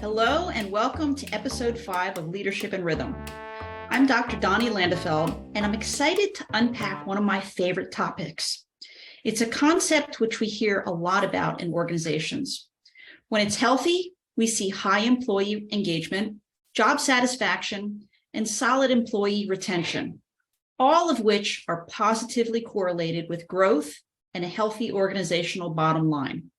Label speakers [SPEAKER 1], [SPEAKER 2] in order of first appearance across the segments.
[SPEAKER 1] Hello and welcome to episode 5 of Leadership in Rhythm. I'm Dr. Donnie Landefeld, and I'm excited to unpack one of my favorite topics. It's a concept which we hear a lot about in organizations. When it's healthy, we see high employee engagement, job satisfaction, and solid employee retention, all of which are positively correlated with growth and a healthy organizational bottom line.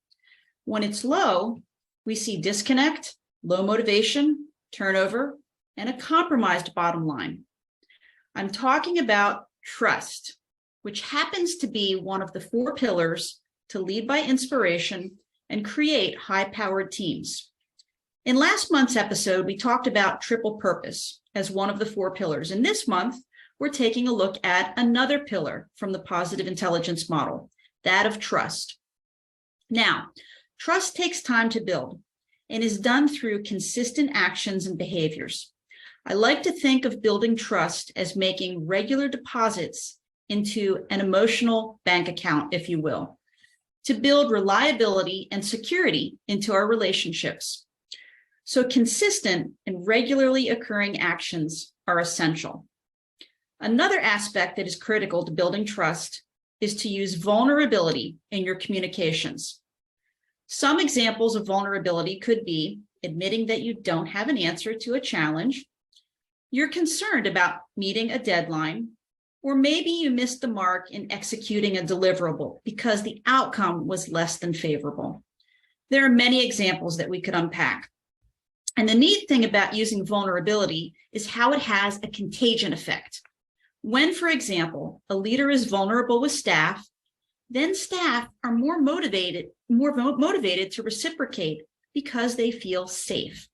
[SPEAKER 1] When it's low, we see disconnect, low motivation, turnover, and a compromised bottom line. I'm talking about trust, which happens to be one of the 4 pillars to lead by inspiration and create high-powered teams. In last month's episode, we talked about triple purpose as one of the 4 pillars. And this month, we're taking a look at another pillar from the positive intelligence model, that of trust. Now, trust takes time to build and is done through consistent actions and behaviors. I like to think of building trust as making regular deposits into an emotional bank account, if you will, to build reliability and security into our relationships. So consistent and regularly occurring actions are essential. Another aspect that is critical to building trust is to use vulnerability in your communications. Some examples of vulnerability could be admitting that you don't have an answer to a challenge, you're concerned about meeting a deadline, or maybe you missed the mark in executing a deliverable because the outcome was less than favorable. There are many examples that we could unpack. And the neat thing about using vulnerability is how it has a contagion effect. When, for example, a leader is vulnerable with staff, then staff are more motivated to reciprocate because they feel safe.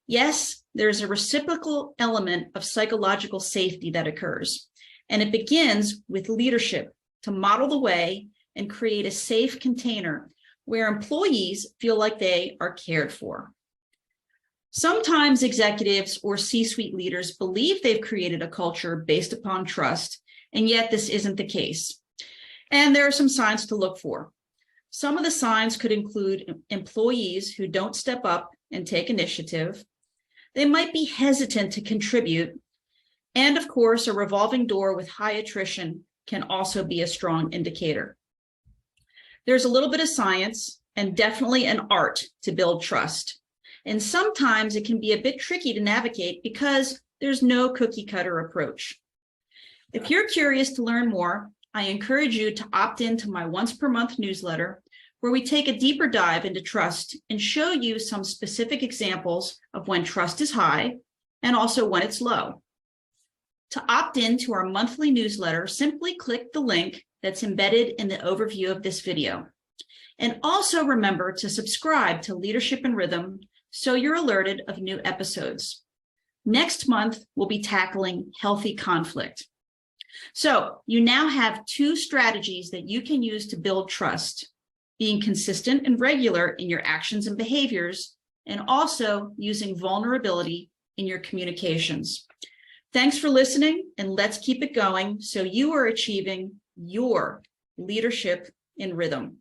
[SPEAKER 1] Yes, there's a reciprocal element of psychological safety that occurs, and it begins with leadership to model the way and create a safe container where employees feel like they are cared for. Sometimes executives or C-suite leaders believe they've created a culture based upon trust, and yet this isn't the case. And there are some signs to look for. Some of the signs could include employees who don't step up and take initiative. They might be hesitant to contribute. And of course, a revolving door with high attrition can also be a strong indicator. There's a little bit of science and definitely an art to build trust. And sometimes it can be a bit tricky to navigate because there's no cookie cutter approach. If you're curious to learn more, I encourage you to opt into my once per month newsletter, where we take a deeper dive into trust and show you some specific examples of when trust is high and also when it's low. To opt into our monthly newsletter, simply click the link that's embedded in the overview of this video. And also remember to subscribe to Leadership in Rhythm so you're alerted of new episodes. Next month, we'll be tackling healthy conflict. So you now have 2 strategies that you can use to build trust, being consistent and regular in your actions and behaviors, and also using vulnerability in your communications. Thanks for listening, and let's keep it going so you are achieving your leadership in rhythm.